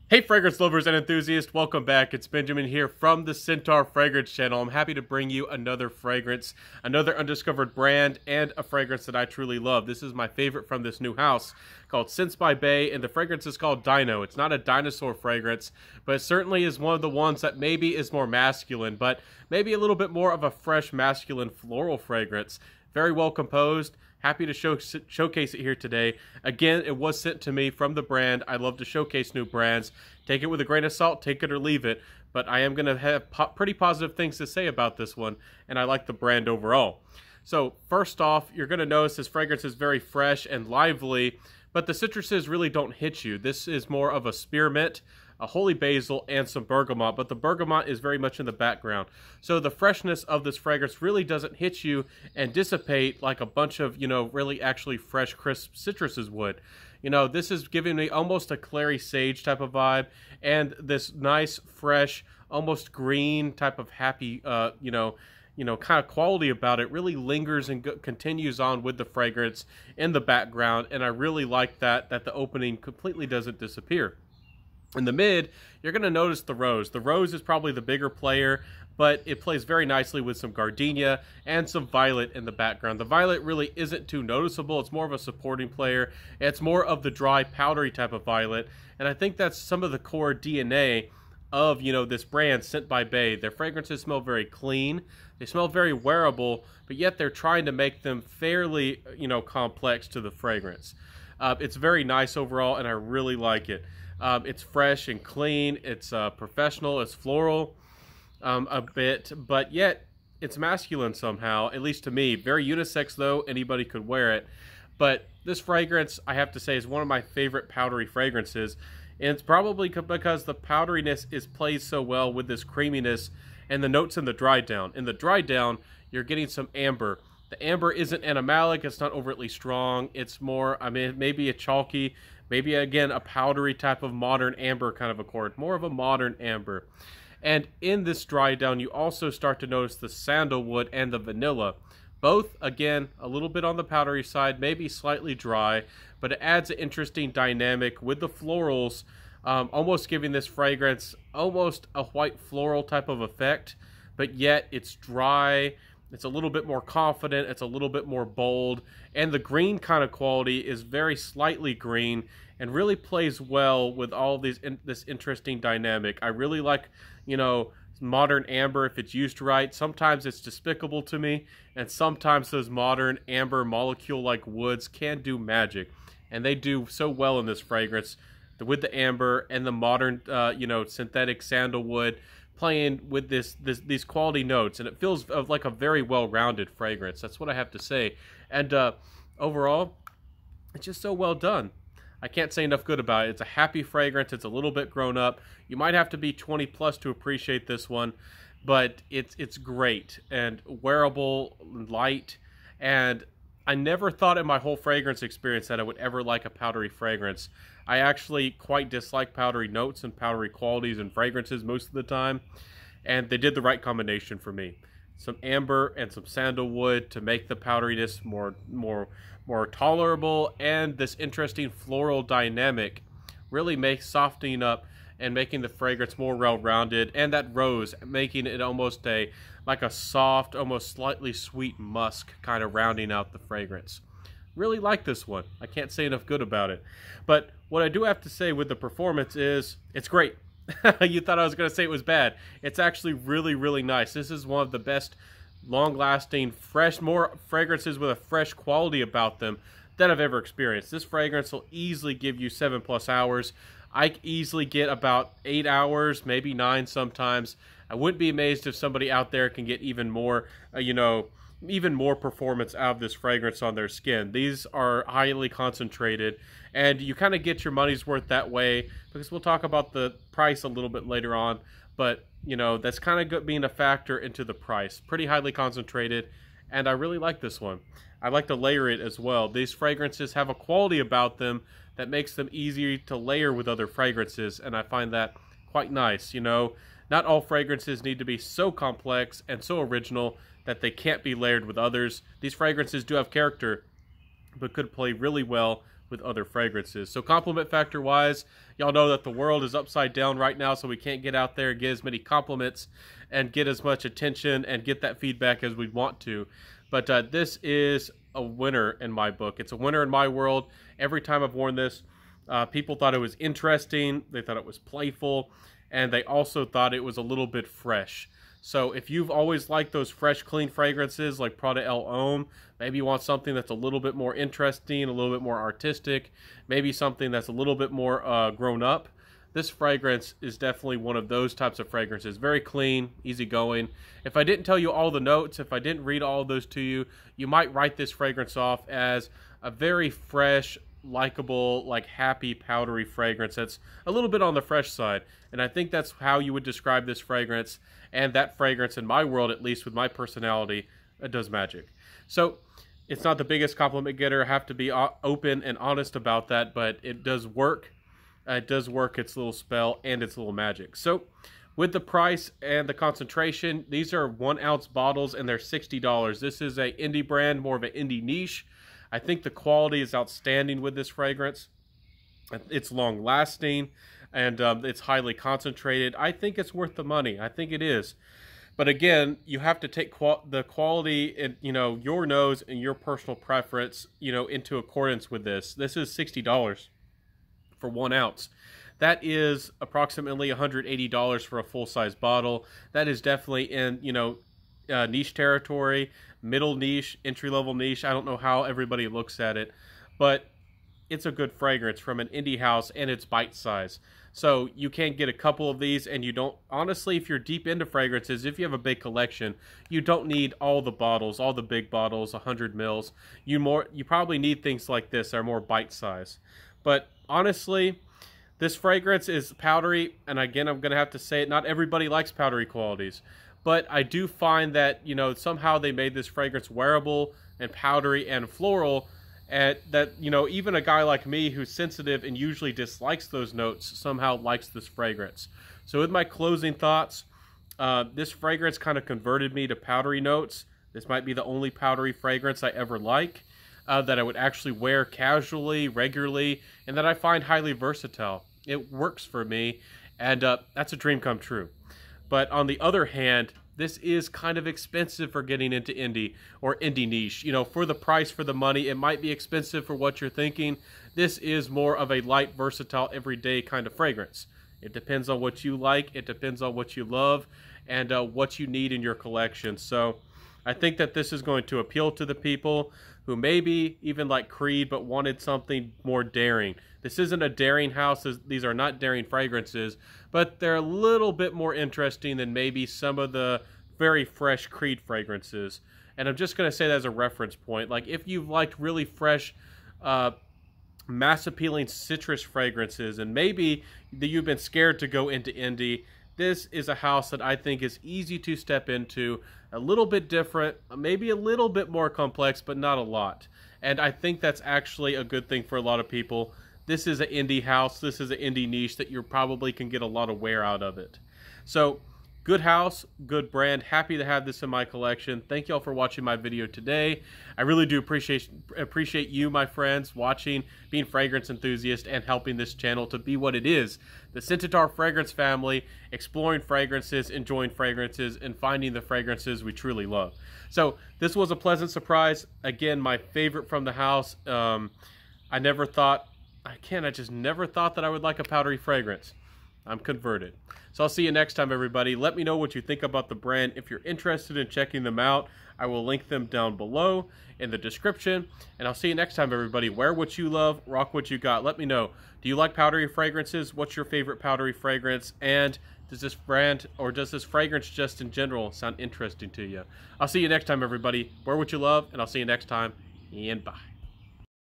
Hey fragrance lovers and enthusiasts, welcome back. It's Benjamin here from the Centaur Fragrance channel. I'm happy to bring you another fragrance, another undiscovered brand, and a fragrance that I truly love. This is my favorite from this new house called Scents by Bay, and the fragrance is called Dino. It's not a dinosaur fragrance, but it certainly is one of the ones that maybe is more masculine, but maybe a little bit more of a fresh masculine floral fragrance. Very well composed. Happy to showcase it here today. Again, it was sent to me from the brand. I love to showcase new brands. Take it with a grain of salt, take it or leave it. But I am going to have pretty positive things to say about this one, and I like the brand overall. So first off, you're going to notice this fragrance is very fresh and lively, but the citruses really don't hit you. This is more of a spearmint, a holy basil, and some bergamot, but the bergamot is very much in the background. So the freshness of this fragrance really doesn't hit you and dissipate like a bunch of, really actually fresh, crisp citruses would. This is giving me almost a clary sage type of vibe, and this nice, fresh, almost green type of happy, kind of quality about it really lingers and continues on with the fragrance in the background, and I really like that the opening completely doesn't disappear. In the mid, you're going to notice the rose. The rose is probably the bigger player, but it plays very nicely with some gardenia and some violet in the background. The violet really isn't too noticeable. It's more of a supporting player. It's more of the dry, powdery type of violet, and I think that's some of the core DNA of, this brand, Scent by Bay. Their fragrances smell very clean. They smell very wearable, but yet they're trying to make them fairly, complex to the fragrance. It's very nice overall, and I really like it. It's fresh and clean, it's professional, it's floral a bit, but yet it's masculine somehow, at least to me. Very unisex though, anybody could wear it. But this fragrance, I have to say, is one of my favorite powdery fragrances, and it's probably because the powderiness plays so well with this creaminess and the notes in the dry down. In the dry down, you're getting some amber. The amber isn't animalic, it's not overtly strong, it's more, maybe a chalky, maybe again a powdery type of modern amber kind of accord, more of a modern amber. And in this dry down, you also start to notice the sandalwood and the vanilla. Both, again, a little bit on the powdery side, maybe slightly dry, but it adds an interesting dynamic with the florals, almost giving this fragrance almost a white floral type of effect, but yet it's dry. It's a little bit more confident, it's a little bit more bold, and the green kind of quality is very slightly green and really plays well with all these this interesting dynamic. I really like, modern amber if it's used right. Sometimes it's despicable to me, and sometimes those modern amber molecule-like woods can do magic, and they do so well in this fragrance with the amber and the modern, synthetic sandalwood, playing with these quality notes, and it feels like a very well-rounded fragrance. That's what I have to say. And overall, it's just so well done. I can't say enough good about it. It's a happy fragrance. It's a little bit grown up. You might have to be 20 plus to appreciate this one, but it's great and wearable, light, and I never thought in my whole fragrance experience that I would ever like a powdery fragrance. I actually quite dislike powdery notes and powdery qualities and fragrances most of the time, and they did the right combination for me. Some amber and some sandalwood to make the powderiness more tolerable, and this interesting floral dynamic really makes softening up and making the fragrance more well-rounded, and that rose making it almost like a soft, almost slightly sweet musk kind of rounding out the fragrance. Really like this one. I can't say enough good about it. But what I do have to say with the performance is it's great. You thought I was going to say it was bad. It's actually really, really nice. This is one of the best long-lasting, fresh, more fragrances with a fresh quality about them that I've ever experienced. This fragrance will easily give you 7+ hours. I easily get about 8 hours, maybe 9 sometimes. I wouldn't be amazed if somebody out there can get even more, even more performance out of this fragrance on their skin. These are highly concentrated, and you kind of get your money's worth that way, because we'll talk about the price a little bit later on, but that's kind of being a factor into the price. Pretty highly concentrated, and I really like this one. I like to layer it as well. These fragrances have a quality about them that makes them easy to layer with other fragrances, and I find that quite nice. Not all fragrances need to be so complex and so original that they can't be layered with others. These fragrances do have character, but could play really well with other fragrances. So compliment factor wise, y'all know that the world is upside down right now, so we can't get out there and get as many compliments and get as much attention and get that feedback as we'd want to. But this is a winner in my book. It's a winner in my world. Every time I've worn this, people thought it was interesting, they thought it was playful, and they also thought it was a little bit fresh. So if you've always liked those fresh, clean fragrances like Prada El Homme, maybe you want something that's a little bit more interesting, a little bit more artistic, maybe something that's a little bit more grown up, this fragrance is definitely one of those types of fragrances. Very clean, easygoing. If I didn't tell you all the notes, if I didn't read all of those to you, you might write this fragrance off as a very fresh, likable, like happy, powdery fragrance that's a little bit on the fresh side. And I think that's how you would describe this fragrance. And that fragrance, in my world, at least with my personality, it does magic. So it's not the biggest compliment getter. I have to be open and honest about that, but it does work. It does work its little spell and its little magic. So with the price and the concentration, these are 1 ounce bottles and they're $60. This is a indie brand, more of an indie niche. I think the quality is outstanding with this fragrance. It's long lasting and it's highly concentrated. I think it's worth the money. I think it is. But again, you have to take the quality and, you know, your nose and your personal preference, you know, into accordance with this. This is $60 for 1 ounce. That is approximately $180 for a full-size bottle. That is definitely in, you know, niche territory, middle niche, entry-level niche. I don't know how everybody looks at it, but it's a good fragrance from an indie house and it's bite size. So you can get a couple of these, and you don't, honestly, if you're deep into fragrances, if you have a big collection, you don't need all the bottles, all the big bottles, 100 mils. You probably need things like this that are more bite size. But honestly, this fragrance is powdery, and again, I'm going to have to say it, not everybody likes powdery qualities. But I do find that, you know, somehow they made this fragrance wearable and powdery and floral, and that, you know, even a guy like me who's sensitive and usually dislikes those notes somehow likes this fragrance. So with my closing thoughts, this fragrance kind of converted me to powdery notes. This might be the only powdery fragrance I ever like, that I would actually wear casually, regularly, and that I find highly versatile. It works for me, and that's a dream come true. But on the other hand, this is kind of expensive for getting into indie or indie niche. You know, for the price, for the money, it might be expensive for what you're thinking. This is more of a light, versatile, everyday kind of fragrance. It depends on what you like. It depends on what you love and what you need in your collection. So I think that this is going to appeal to the people who maybe even like Creed but wanted something more daring. This isn't a daring house. These are not daring fragrances, but they're a little bit more interesting than maybe some of the very fresh Creed fragrances. And I'm just going to say that as a reference point. Like, if you've liked really fresh, mass-appealing citrus fragrances, and maybe you've been scared to go into indie, this is a house that I think is easy to step into, a little bit different, maybe a little bit more complex, but not a lot. And I think that's actually a good thing for a lot of people. This is an indie house. This is an indie niche that you probably can get a lot of wear out of it. So, good house, good brand. Happy to have this in my collection. Thank y'all for watching my video today. I really do appreciate you, my friends, watching, being fragrance enthusiasts, and helping this channel to be what it is. The Centaur Fragrance family, exploring fragrances, enjoying fragrances, and finding the fragrances we truly love. So this was a pleasant surprise. Again, my favorite from the house. I just never thought that I would like a powdery fragrance. I'm converted. So I'll see you next time, everybody. Let me know what you think about the brand. If you're interested in checking them out, I will link them down below in the description. And I'll see you next time, everybody. Wear what you love, rock what you got. Let me know. Do you like powdery fragrances? What's your favorite powdery fragrance? And does this brand, or does this fragrance just in general sound interesting to you? I'll see you next time, everybody. Wear what you love, and I'll see you next time. And bye.